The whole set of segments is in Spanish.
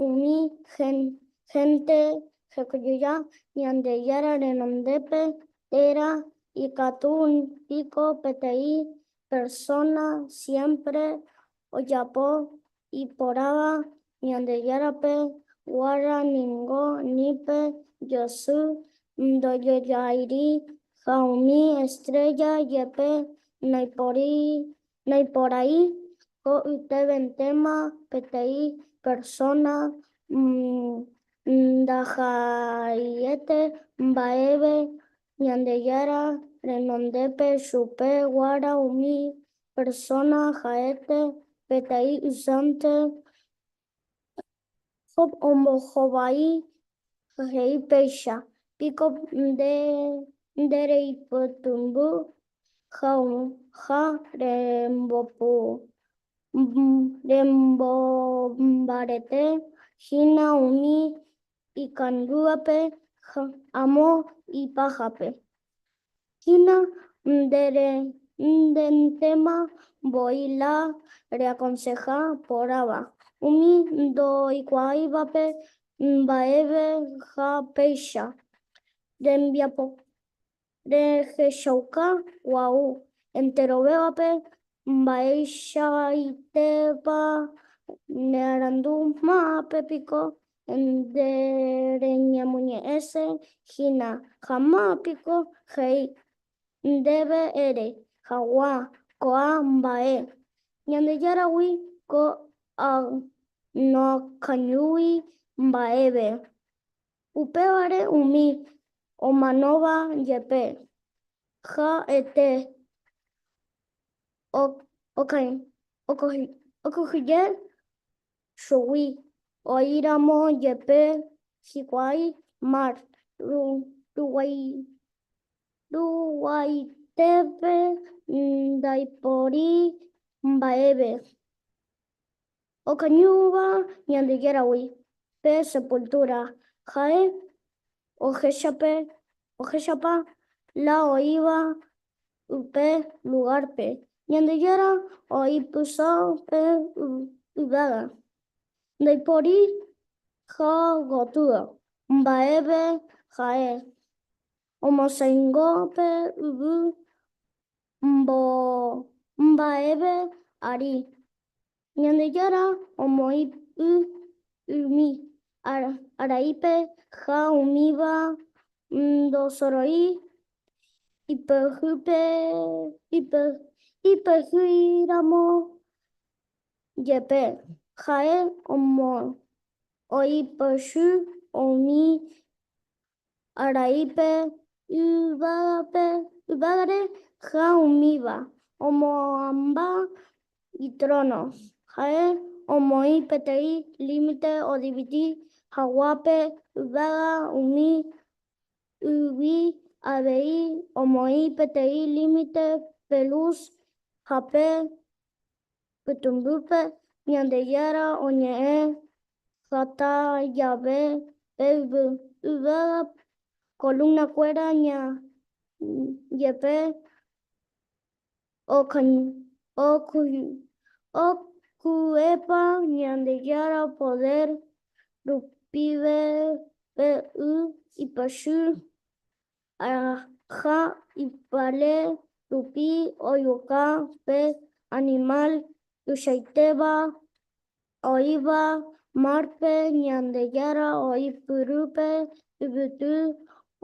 umi gente jekuyuya ñandeyara renondepe tera y catún pico PTI persona siempre oyapo y poraba ñandeyarape wara ningo nipe yosu ndoyoyairi jaumi estrella yepe naiporai ko uteventema PTI persona ndajayete mbaeve ñandeyara renondepe chupe wara umi persona jaete PTI usante hop ombojobai jei peisha pico ndereipotumbu ja rembobarete hina umi ikanduape amo ipajape hina ndentema boila reaconseja poraba umi doikuaibape mbaeve ja peisha rembiapo rejeshauka wau enterobebape mbaishaitepa nearandu maape pico ndereñamuñe'ẽse hína ha pico hei ndéve ere hag̃ua ko'ã mba'e ñandejáragui ko noakañúgui mba'eve upévare umi omanóva jepe ha'ete okohyje chugui oíramo jepe hikuái mar ruguaitépe ndaipóri mba'eve okañúva ñandejáragui pe sepultura ha'e ohechápa la oĩva upe lugarpe ñandejára oipysápe yvága ndaipóri ha gotyo mba'eve ha'e omosãingópe yvy mba'eve ári ñandejára omoĩ umi araípe ha umíva ndosoroi ipehýiramo jepe ha'e oipochy umi araípe yvágare ha umíva omoamba itrono ha'e omoĩ PTI límite odiviti haguápe yvága umi yvy avei omoĩ PTI límite pelús hape pytumbýpe ñandejára oñe'ẽ hatãjave pe yvága columnakuéra jepe okuépa ñandejára poder rupivépe ipochy ha ipale rupi ojuka pe animal tuichaitéva oĩva marpe ñandejára oipyrupe yvyty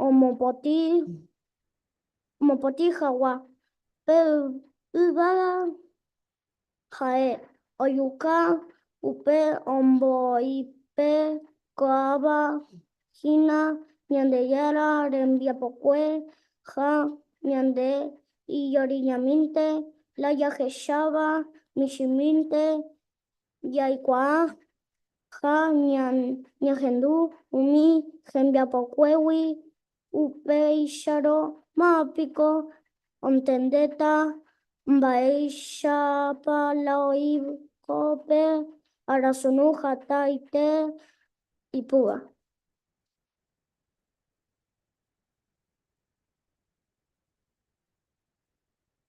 omopotĩ hag̃ua pe yvága ha'e ojuka upe omboipe ko'ãva hína ñandejára rembiapokue ha ñande ijoriñamínte la jahecháva michĩmínte jaikuaa ha ñahendu umi hembiapokuégui upéicharõ ma'ãpiko ontendéta mba'éichapa la oĩkópe arasunu hatãite ipyva.